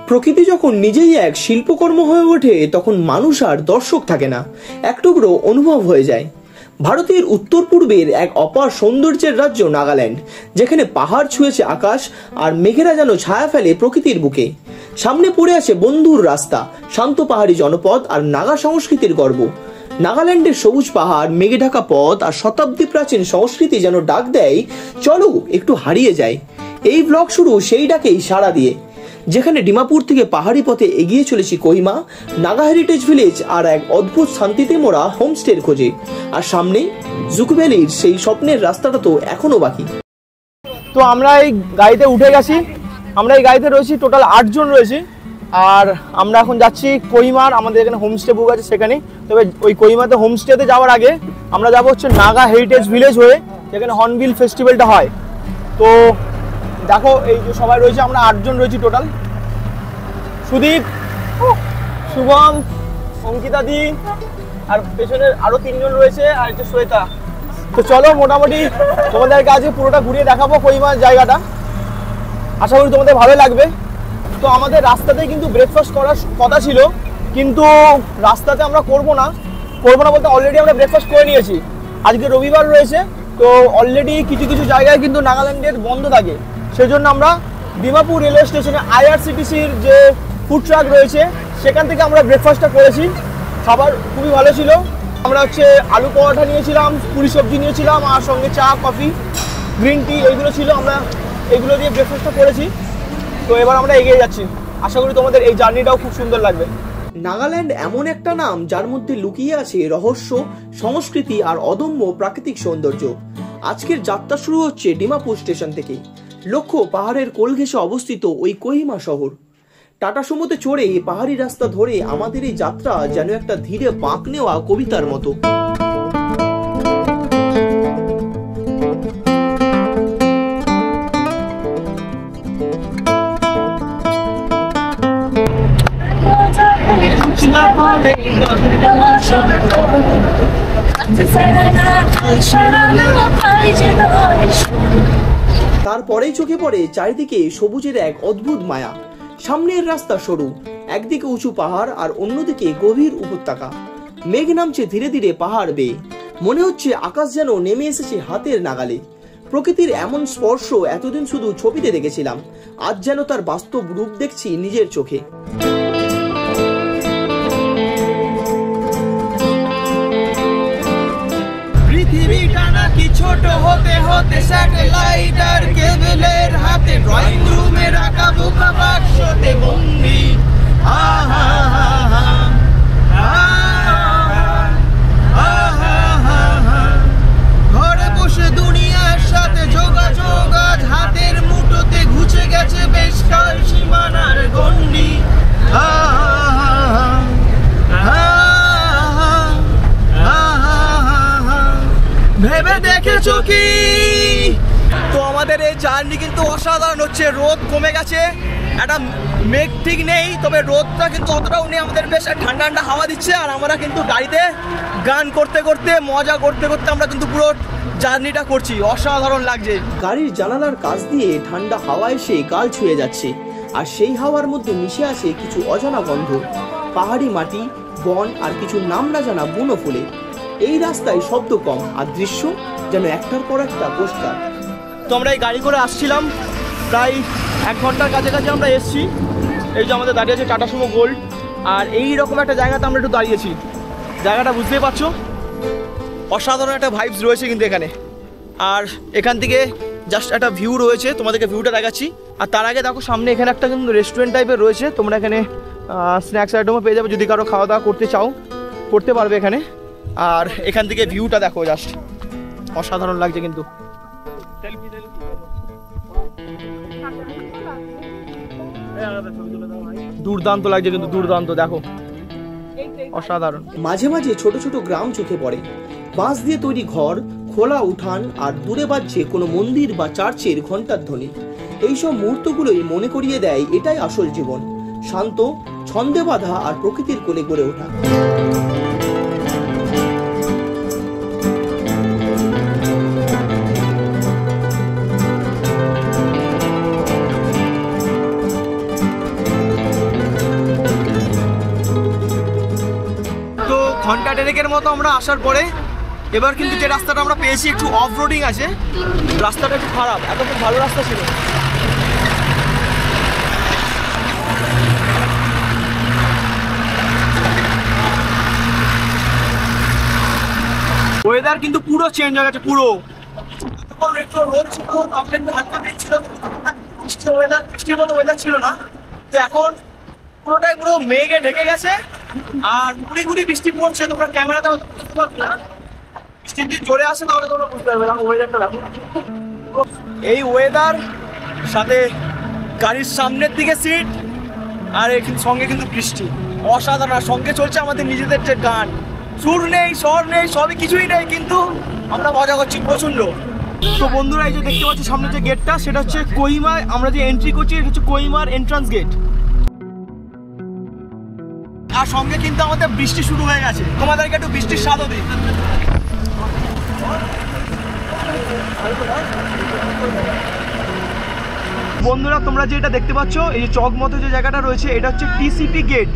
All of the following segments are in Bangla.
প্রকৃতি যখন নিজেই এক শিল্পকর্ম হয়ে ওঠে তখন মানুষ আর দর্শক থাকে না, এক টুকরো অনুভব হয়ে যায়। ভারতের উত্তর পূর্বের এক অপার সৌন্দর্যের রাজ্য নাগাল্যান্ড, যেখানে পাহাড় ছুঁয়েছে আকাশ আর মেঘেরা যেন ছায়া ফেলে প্রকৃতির বুকে। সামনে পড়ে আছে বন্ধুর রাস্তা, শান্ত পাহাড়ি জনপদ আর নাগা সংস্কৃতির গর্ব। নাগাল্যান্ডের সবুজ পাহাড়, মেঘে ঢাকা পথ আর শতাব্দী প্রাচীন সংস্কৃতি যেন ডাক দেয়, চলো একটু হারিয়ে যায়। এই ব্লগ শুরু সেই ডাকেই সাড়া দিয়ে, যেখানে ডিমাপুর থেকে পাহাড়ি পথে এগিয়ে চলেছি কোহিমা, নাগা হেরিটেজ ভিলেজ আর এক অদ্ভুত শান্তিতে মোড়া হোমস্টের খোঁজে। আর সামনে জুকু ভ্যালির সেই স্বপ্নের রাস্তাটা তো এখনো বাকি। তো আমরা এই গাড়িতে উঠে গেছি, আমরা এই গাড়িতে রয়েছি, টোটাল 8 জন রয়েছি। আর আমরা এখন যাচ্ছি কোহিমার, আমাদের এখানে হোমস্টে বুক আছে সেখানে। তবে ওই কোহিমাতে হোমস্টেতে যাওয়ার আগে আমরা যাবো হচ্ছে নাগা হেরিটেজ ভিলেজ হয়ে, যেখানে হর্নবিল ফেস্টিভ্যালটা হয়। তো দেখো এই যে সবাই রয়েছে, আমরা 8 জন রয়েছি টোটাল। সুদীপ, শুভম, অঙ্কিতা দি, আর পেছনের আরো 3 জন রয়েছে, আর হচ্ছে শ্বেতা। তো চলো মোটামুটি তোমাদের কাছে পুরোটা ঘুরিয়ে দেখাবো কোহিমার জায়গাটা, আশা করি তোমাদের ভালো লাগবে। তো আমাদের রাস্তাতে কিন্তু ব্রেকফাস্ট করার কথা ছিল, কিন্তু রাস্তাতে আমরা করবো না বলতে অলরেডি আমরা ব্রেকফাস্ট করে নিয়েছি। আজকে রবিবার রয়েছে, তো অলরেডি কিছু কিছু জায়গায় কিন্তু নাগাল্যান্ডের বন্ধ থাকে, সেজন্য আমরা ডিমাপুর রেলওয়ে স্টেশনে আইআরসিটিসির যে ফুড ট্রাক রয়েছে সেখান থেকে আমরা ব্রেকফাস্টটা করেছি। খাবার খুবই ভালো ছিল। আমরা হচ্ছে আলু পরোটা নিয়েছিলাম, পুরি সবজি নিয়েছিলাম, আর সঙ্গে চা, কফি, গ্রিন টি এইগুলো ছিল। আমরা এগুলো দিয়ে ব্রেকফাস্টটা করেছি। তো এবার আমরা এগিয়ে যাচ্ছি, আশা করি তোমাদের এই জার্নিটাও খুব সুন্দর লাগবে। নাগাল্যান্ড এমন একটা নাম যার মধ্যে লুকিয়ে আছে রহস্য, সংস্কৃতি আর অদম্য প্রাকৃতিক সৌন্দর্য। আজকের যাত্রা শুরু হচ্ছে ডিমাপুর স্টেশন থেকে। লক্ষ্য পাহাড়ের কোল ঘেঁষে অবস্থিত ওই কোহিমা শহর। টাটা সুমোতে চড়ে পাহাড়ি রাস্তা ধরে আমাদের এই যাত্রা যেন একটা ধীরে বাঁক নেওয়া কবিতার মতো। তারপরেই চোখে পড়ে চারিদিকে সবুজের এক অদ্ভুত মায়া। সামনের রাস্তা সরু, একদিকে উঁচু পাহাড় আর অন্যদিকে গভীর উপত্যকা। মেঘ নামছে ধীরে ধীরে পাহাড় বেয়ে, মনে হচ্ছে আকাশ যেন নেমে এসেছে হাতের নাগালে। প্রকৃতির এমন স্পর্শ এতদিন শুধু ছবিতে দেখেছিলাম, আজ যেন তার বাস্তব রূপ দেখছি নিজের চোখে। পৃথিবীটা নাকি ছোট হতে হতে স্যাটেলাইট আর কেবলের হাতে, ড্রয়িং রুমে রাখা বোকা বাক্সতে বন্দি। আহা হা ঘরে বসে দুনিয়ার সাথে যোগাযোগ আজ হাতের মুঠোতে, ঘুচে গেছে বেশ কাল সীমানার গন্ডি। ভেবে দেখেছো কি? তো আমাদের এই জার্নি কিন্তু অসাধারণ হচ্ছে। রোদ কমে গেছে, একটা মেঘ ঠিক নেই, তবে রোদটা কিন্তু অতটাও নেই। আমাদের বেশ ঠান্ডা ঠান্ডা হাওয়া দিচ্ছে, আর আমরা কিন্তু গাড়িতে গান করতে করতে, মজা করতে করতে আমরা কিন্তু পুরো জার্নিটা করছি। অসাধারণ লাগছে। গাড়ির জানালার কাছ দিয়ে ঠান্ডা হাওয়া এসে গাল ছুঁয়ে যাচ্ছে, আর সেই হাওয়ার মধ্যে মিশে আছে কিছু অজানা গন্ধ, পাহাড়ি মাটি, বন আর কিছু নাম না জানা বুনো ফুলে। এই রাস্তায় শব্দ কম, আর দৃশ্য যেন একটার পর একটা পোস্টার। তো আমরা এই গাড়ি করে আসছিলাম, প্রায় 1 ঘন্টার কাছাকাছি আমরা এসছি। এই যে আমাদের দাঁড়িয়ে আছে টাটা সুমো গোল্ড, আর এই রকম একটা জায়গাতে আমরা একটু দাঁড়িয়েছি। জায়গাটা বুঝতেই পারছো, অসাধারণ একটা ভাইবস রয়েছে কিন্তু এখানে। আর এখান থেকে জাস্ট একটা ভিউ রয়েছে, তোমাদেরকে ভিউটা দেখাচ্ছি। আর তার আগে দেখো সামনে এখানে একটা কিন্তু রেস্টুরেন্ট টাইপের রয়েছে, তোমরা এখানে স্ন্যাক্স আইটেমও পেয়ে যাবে। যদি কারো খাওয়া দাওয়া করতে চাও করতে পারবে এখানে। আর এখান থেকে ভিউটা দেখো, জাস্ট অসাধারণ লাগছে কিন্তু। দুর্দান্ত লাগছে কিন্তু, দুর্দান্ত, দেখো অসাধারণ। মাঝে মাঝে ছোট ছোট গ্রাম চোখে পড়ে, বাঁশ দিয়ে তৈরি ঘর, খোলা উঠান, আর দূরে বাজছে কোনো মন্দির বা চার্চের ঘন্টার ধ্বনি। এইসব মুহূর্তগুলোই মনে করিয়ে দেয় এটাই আসল জীবন, শান্ত, ছন্দে বাঁধা আর প্রকৃতির কোলে গড়ে ওঠা। অনেকের মতো আমরা আসার পরে এবার কিন্তু যে রাস্তাটা আমরা পেয়েছি একটু অফ রোডিং আছে, রাস্তাটা একটু খারাপ, এত খুব ভালো রাস্তা ছিল। ওয়েদার কিন্তু পুরো চেঞ্জ হয়ে গেছে, পুরো বৃষ্টির মতো ওয়েদার ছিল না, তো এখন পুরোটাই পুরো মেঘে ঢেকে গেছে আর গুড়ি গুড়ি বৃষ্টি পড়ছে। তোমরা ক্যামেরাতে বুঝতে পারবে না, বৃষ্টি যদি জোরে আসে তাহলে তোমরা বুঝতে পারবে না। ওয়েদারটা দেখো, এই ওয়েদার সাথে গাড়ির সামনের দিকে সিট আর এখানে সঙ্গে কিন্তু বৃষ্টি, অসাধারণ। আর সঙ্গে চলছে আমাদের নিজেদের যে গান, সুর নেই, স্বর নেই, সবই কিছুই নেই, কিন্তু আমরা মজা করছি প্রচন্ড। তো বন্ধুরা, এই যে দেখতে পাচ্ছি সামনে যে গেটটা, সেটা হচ্ছে কোহিমা, আমরা যে এন্ট্রি করছি এটা হচ্ছে কোহিমার এন্ট্রান্স গেট। আর সঙ্গে কিন্তু আমাদের বৃষ্টি শুরু হয়ে গেছে, তোমাদেরকে একটু বৃষ্টির স্বাদও দিই। বন্ধুরা, তোমরা যে এটা দেখতে পাচ্ছ, এই যে চক মতো যে জায়গাটা রয়েছে, এটা হচ্ছে টিসিপি গেট।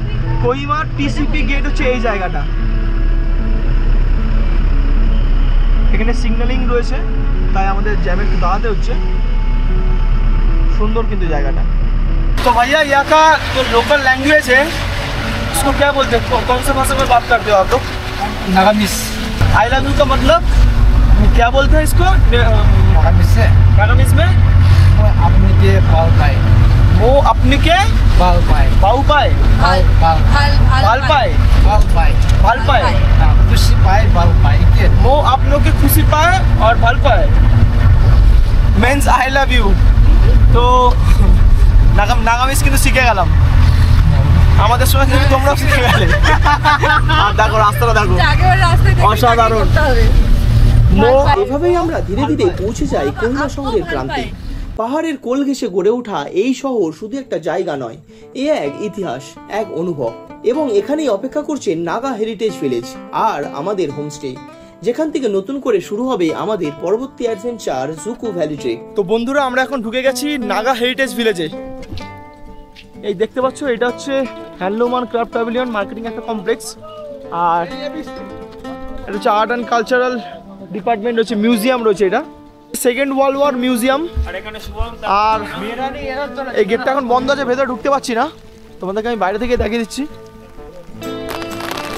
কোহিমার টিসিপি গেট হচ্ছে এই জায়গাটা। এখানে সিগন্যালিং রয়েছে, তাই আমাদের জ্যামে একটু দাঁড়াতে হচ্ছে। সুন্দর কিন্তু জায়গাটা। तो भैया यहाँ का जो लोकल लैंग्वेज है इसको क्या बोलते हैं, कौन से भाषा में बात करते हो आप लोग? नागामिस। आई लव यू का मतलब क्या बोलते हैं इसको? नागामिस से नागामिस में वो अपने के बाल पाए, वो अपने के बाल पाए, बाऊ पाए, बाल बाल बाल पाए, बाल पाए, बाल पाए, खुशी पाए, बाल पाए के वो आप लोग के खुशी पाए और बाल पाए मीन्स आई लव यू। তো নাগামিস কিন্তু শিখে গেলাম, আমাদের সময় কিন্তু তোমরাও শিখে গেলে। আর দেখো রাস্তাটা দেখো, অসাধারণ। এভাবেই আমরা ধীরে ধীরে পৌঁছে যাই কোহিমা শহরের প্রান্তে। পাহাড়ের কোল ঘেঁষে গড়ে ওঠা এই শহর শুধু একটা জায়গা নয়, এ এক ইতিহাস, এক অনুভব। এবং এখানেই অপেক্ষা করছে নাগা হেরিটেজ ভিলেজ আর আমাদের হোমস্টে, যেখান থেকে নতুন করে শুরু হবে আমাদের পরবর্তী অ্যাডভেঞ্চার জুকু ভ্যালি ট্রেক। তো বন্ধুরা, আমরা এখন ঢুকে গেছি নাগা হেরিটেজ ভিলেজে। এই দেখতে পাচ্ছ, এটা হচ্ছে handloom and craft pavilion marketing একটা কমপ্লেক্স, আর এটা হচ্ছে আর্ট অ্যান্ড কালচারাল ডিপার্টমেন্ট রয়েছে, মিউজিয়াম রয়েছে, এটা সেকেন্ড ওয়ার্ল্ড ওয়ার মিউজিয়াম। আর এই গেটটা এখন বন্ধ আছে, ভেতরে ঢুকতে পারছি না, তোমাদেরকে আমি বাইরে থেকে দেখিয়ে দিচ্ছি।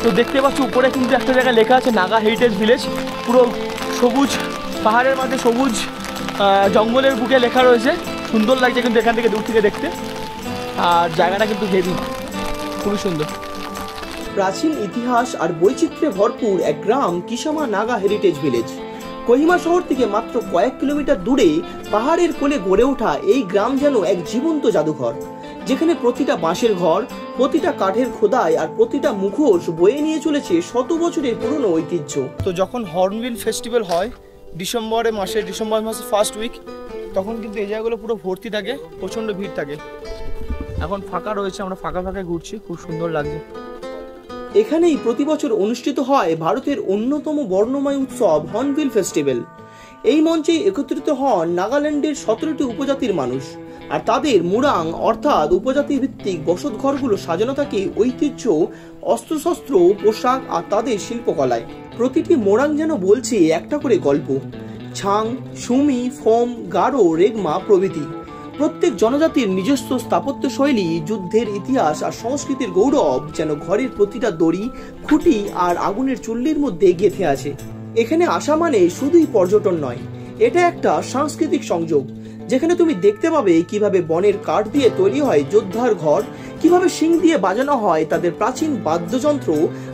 তো দেখতে পাচ্ছ উপরে কিন্তু একটা জায়গায় লেখা আছে নাগা হেরিটেজ ভিলেজ, পুরো সবুজ পাহাড়ের মাঝে সবুজ জঙ্গলের বুকে লেখা রয়েছে, সুন্দর লাগছে কিন্তু এখান থেকে দূর থেকে দেখতে। আর জায়গাটা কিন্তু হেভি, খুবই সুন্দর। প্রাচীন ইতিহাস আর বৈচিত্র্যে ভরপুর এক গ্রাম কিসামা নাগা হেরিটেজ ভিলেজ। কোহিমা শহর থেকে মাত্র কয়েক কিলোমিটার দূরে পাহাড়ের কোলে গড়ে ওঠা এই গ্রাম যেন এক জীবন্ত জাদুঘর, যেখানে প্রতিটা বাঁশের ঘর, প্রতিটা কাঠের খোদাই আর প্রতিটা মুখোশ বয়ে নিয়ে চলেছে শত বছরের পুরনো ঐতিহ্য। তো যখন হর্নবিল ফেস্টিভ্যাল হয় ডিসেম্বর মাসে ফার্স্ট উইক, তখন কিন্তু এই জায়গাগুলো পুরো ভর্তি থাকে, প্রচণ্ড ভিড় থাকে। এখন ফাঁকা রয়েছে, আমরা ফাঁকা ফাঁকায় ঘুরছি, খুব সুন্দর লাগছে। এখানেই প্রতি বছর অনুষ্ঠিত হয় ভারতের অন্যতম বর্ণময় উৎসব হর্নবিল ফেস্টিভ্যাল। এই মঞ্চেই একত্রিত হন নাগাল্যান্ডের 17টি উপজাতির মানুষ, আর তাদের মুরাং অর্থাৎ উপজাতি ভিত্তিক বসতঘরগুলো সাজানো থাকে ঐতিহ্য, অস্ত্রশস্ত্র, পোশাক আর তাদের শিল্পকলায়। প্রতিটি মোরাং যেন বলছে একটা করে গল্প, ছাং, সুমি, ফোম, গারো, রেগমা প্রভৃতি। প্রত্যেক জনজাতির নিজস্ব স্থাপত্য শৈলী, যুদ্ধের ইতিহাস আর সংস্কৃতির গৌরব যেন ঘরের প্রতিটা দড়ি, খুঁটি আর আগুনের চুল্লির মধ্যে গেঁথে আছে। এখানে আসা মানে শুধুই পর্যটন নয়, এটা একটা সাংস্কৃতিক সংযোগ, যেখানে তুমি দেখতে পাবে কিভাবে বনের কাঠ দিয়ে তৈরি হয় যোদ্ধার ঘর, কিভাবে শিং দিয়ে বাজানো হয় তাদের প্রাচীন বাদ্যযন্ত্র,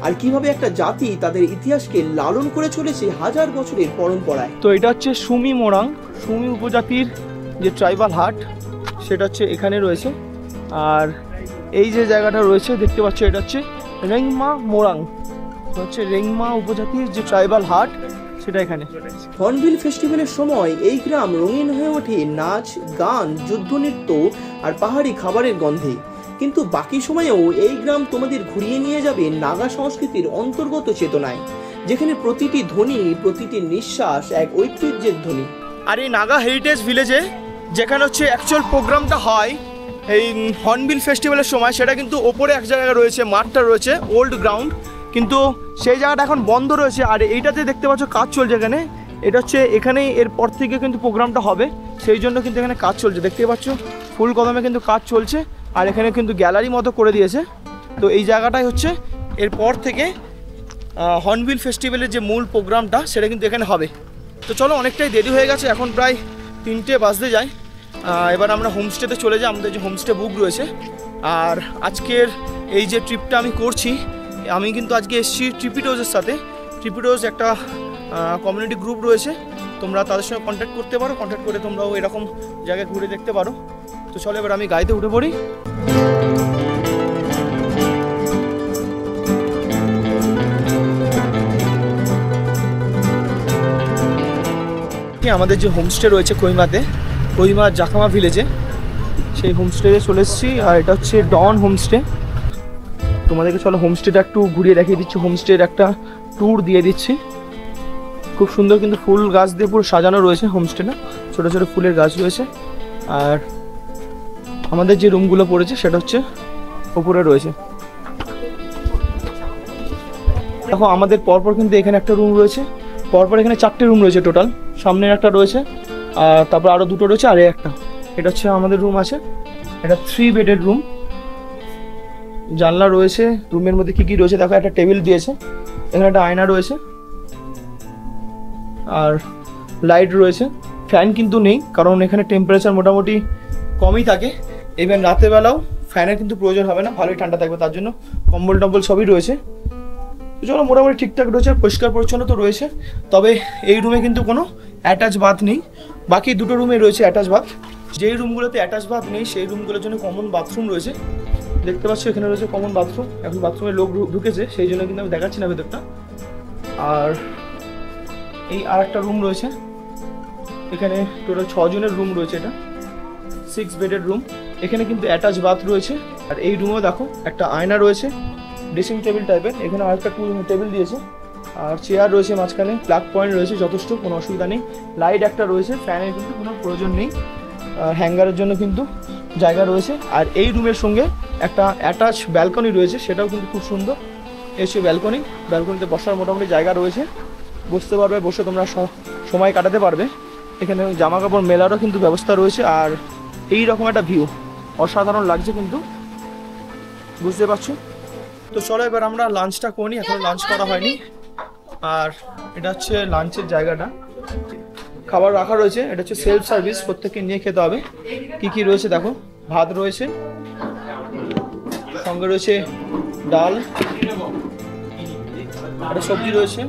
আর কিভাবে একটা জাতি তাদের ইতিহাসকে লালন করে চলেছে হাজার বছরের পরম্পরায়। তো এটা হচ্ছে সুমি মোরাং, সুমি উপজাতির যে ট্রাইবাল হাট, সেটা হচ্ছে এখানে রয়েছে। আর এই যে জায়গাটা রয়েছে দেখতে পাচ্ছ, এটা হচ্ছে রেংমা মোরাং, হচ্ছে রেংমা উপজাতির যে ট্রাইবাল হাট, সেটা এখানে। হর্নবিল ফেস্টিভ্যালের সময় এই গ্রাম রঙিন হয়ে ওঠে নাচ, গান, যুদ্ধনৃত্য আর পাহাড়ি খাবারের গন্ধে। কিন্তু বাকি সময়েও এই গ্রাম তোমাদের ঘুরিয়ে নিয়ে যাবে নাগা সংস্কৃতির অন্তর্গত চেতনায়, যেখানে প্রতিটি ধ্বনি, প্রতিটি নিঃশ্বাস এক ঐতিহ্যের ধ্বনি। আর এই নাগা হেরিটেজ ভিলেজে যেখানে হচ্ছে অ্যাকচুয়াল প্রোগ্রামটা হয় এই হর্নবিল ফেস্টিভ্যালের সময়, সেটা কিন্তু ওপরে এক জায়গায় রয়েছে, মাঠটা রয়েছে ওল্ড গ্রাউন্ড, কিন্তু সেই জায়গাটা এখন বন্ধ রয়েছে। আর এইটাতে দেখতে পাচ্ছ কাজ চলছে এখানে, এটা হচ্ছে এখানেই এরপর থেকে কিন্তু প্রোগ্রামটা হবে, সেই জন্য কিন্তু এখানে কাজ চলছে। দেখতে পাচ্ছ ফুল কদমে কিন্তু কাজ চলছে, আর এখানে কিন্তু গ্যালারি মতো করে দিয়েছে। তো এই জায়গাটাই হচ্ছে এরপর থেকে হর্নবিল ফেস্টিভ্যালের যে মূল প্রোগ্রামটা সেটা কিন্তু এখানে হবে। তো চলো, অনেকটাই দেরি হয়ে গেছে, এখন প্রায় 3টে বাজতে যায়। এবার আমরা হোমস্টেতে চলে যাই, আমাদের যে হোমস্টে বুক রয়েছে। আর আজকের এই যে ট্রিপটা আমি করছি, আমি কিন্তু আজকে এসেছি ট্রিপিডোজের সাথে। ট্রিপিডোজ একটা কমিউনিটি গ্রুপ রয়েছে, তোমরা তাদের সঙ্গে কন্ট্যাক্ট করতে পারো, কন্ট্যাক্ট করে তোমরাও এরকম জায়গায় ঘুরে দেখতে পারো। তো চলো এবার আমি গাড়িতে উঠে পড়ি। আমাদের যে হোমস্টে রয়েছে কোহিমা জাকামা ভিলেজে, সেই হোমস্টেতে চলে এসেছি। আর এটা হচ্ছে ডন হোমস্টে। তোমাদেরকে চলো হোমস্টেটা একটু ঘুরিয়ে দেখিয়ে দিচ্ছি, হোমস্টের একটা ট্যুর দিয়ে দিচ্ছি। খুব সুন্দর কিন্তু ফুল গাছ দিয়ে পুরো সাজানো রয়েছে হোমস্টেটা, ছোটো ছোটো ফুলের গাছ রয়েছে। আর আমাদের যে রুমগুলো পড়েছে সেটা হচ্ছে উপরে রয়েছে। দেখো আমাদের পরপর কিন্তু এখানে একটা রুম রয়েছে, পরপর এখানে 4টে রুম রয়েছে টোটাল। সামনে একটা রয়েছে, আর তারপর আরও 2টো রয়েছে, আর একটা এটা হচ্ছে আমাদের রুম আছে। এটা 3 বেডের রুম, জানলা রয়েছে। রুমের মধ্যে কী কী রয়েছে দেখো, একটা টেবিল দিয়েছে, এখানে একটা আয়না রয়েছে, আর লাইট রয়েছে। ফ্যান কিন্তু নেই, কারণ এখানে টেম্পারেচার মোটামুটি কমই থাকে। ইভেন রাতের বেলাও ফ্যানের কিন্তু প্রয়োজন হবে না, ভালোই ঠান্ডা থাকবে, তার জন্য কম্বল টম্বল সবই রয়েছে। তো চলো মোটামুটি ঠিকঠাক রয়েছে, পরিষ্কার পরিচ্ছন্ন তো রয়েছে। তবে এই রুমে কিন্তু কোনো অ্যাটাচ বাথ নেই, বাকি 2টো রুমে রয়েছে অ্যাটাচ বাথ। যেই রুমগুলোতে অ্যাটাচ বাথ নেই সেই রুমগুলোর জন্য কমন বাথরুম রয়েছে। দেখতে পাচ্ছ এখানে রয়েছে কমন বাথরুম। এখন বাথরুমে লোক ঢুকেছে, সেই জন্য কিন্তু আমি দেখাচ্ছি না ভেতরটা। আর এই আর একটা রুম রয়েছে, এখানে টোটাল 6 জনের রুম রয়েছে, এটা 6 বেডের রুম। এখানে কিন্তু অ্যাটাচ বাথ রয়েছে। আর এই রুমেও দেখো একটা আয়না রয়েছে, ড্রেসিং টেবিল টাইপের, এখানে আরেকটা টেবিল দিয়েছে, আর চেয়ার রয়েছে মাঝখানে, প্লাগ পয়েন্ট রয়েছে যথেষ্ট, কোনো অসুবিধা নেই। লাইট একটা রয়েছে, ফ্যানের কিন্তু কোনো প্রয়োজন নেই, হ্যাঙ্গারের জন্য কিন্তু জায়গা রয়েছে। আর এই রুমের সঙ্গে একটা অ্যাটাচ ব্যালকনি রয়েছে, সেটাও কিন্তু খুব সুন্দর। এসে ব্যালকনিতে বসার মোটামুটি জায়গা রয়েছে, বসতে পারবে, বসে তোমরা সময় কাটাতে পারবে। এখানে জামা কাপড় মেলারও কিন্তু ব্যবস্থা রয়েছে। আর এই রকম একটা ভিউ অসাধারণ লাগছে কিন্তু, বুঝতে পারছো। তো চলো এবার আমরা লাঞ্চটা করি, এখন লাঞ্চ করা হয়নি। আর এটা হচ্ছে লাঞ্চের জায়গাটা, খাবার রাখা রয়েছে, এটা হচ্ছে সেলফ সার্ভিস, প্রত্যেককে নিয়ে খেতে হবে। কি কি রয়েছে দেখো, ভাত রয়েছে, সঙ্গে রয়েছে ডাল, একটা সবজি রয়েছে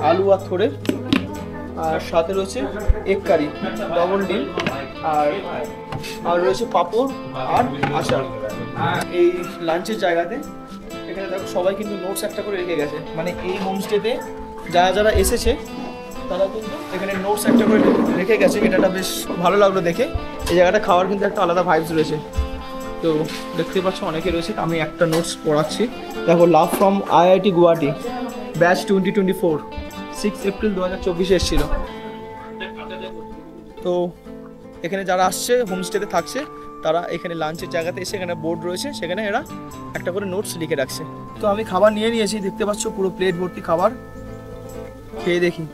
আলু আর থোড়ে, আর সাথে রয়েছে এগ কারি, ডবল ডিম, আর রয়েছে পাঁপড় আর আচার। এই লাঞ্চের জায়গাতে এখানে দেখো সবাই কিন্তু নোটস একটা করে রেখে গেছে, মানে এই হোমস্টেতে যারা যারা এসেছে তারা কিন্তু এখানে নোটস একটা করে রেখে গেছে। এটা বেশ ভালো লাগলো দেখে। এই জায়গাটা খাওয়ার কিন্তু একটা আলাদা ভাইবস রয়েছে। তো দেখতে পাচ্ছ অনেকে রয়েছে, আমি একটা নোটস পড়াচ্ছি দেখো। Love from IIT Guwahati, batch 2024, 6 April 2024 এসেছিল। তো এখানে যারা আসছে হোমস্টেতে থাকছে তারা এখানে লাঞ্চের জায়গাতে এসে, এখানে বোর্ড রয়েছে, সেখানে এরা একটা করে নোটস লিখে রাখছে। তো আমি খাবার নিয়ে নিয়েছি, দেখতে পাচ্ছ পুরো প্লেট ভর্তি খাবার, খেয়ে দেখি।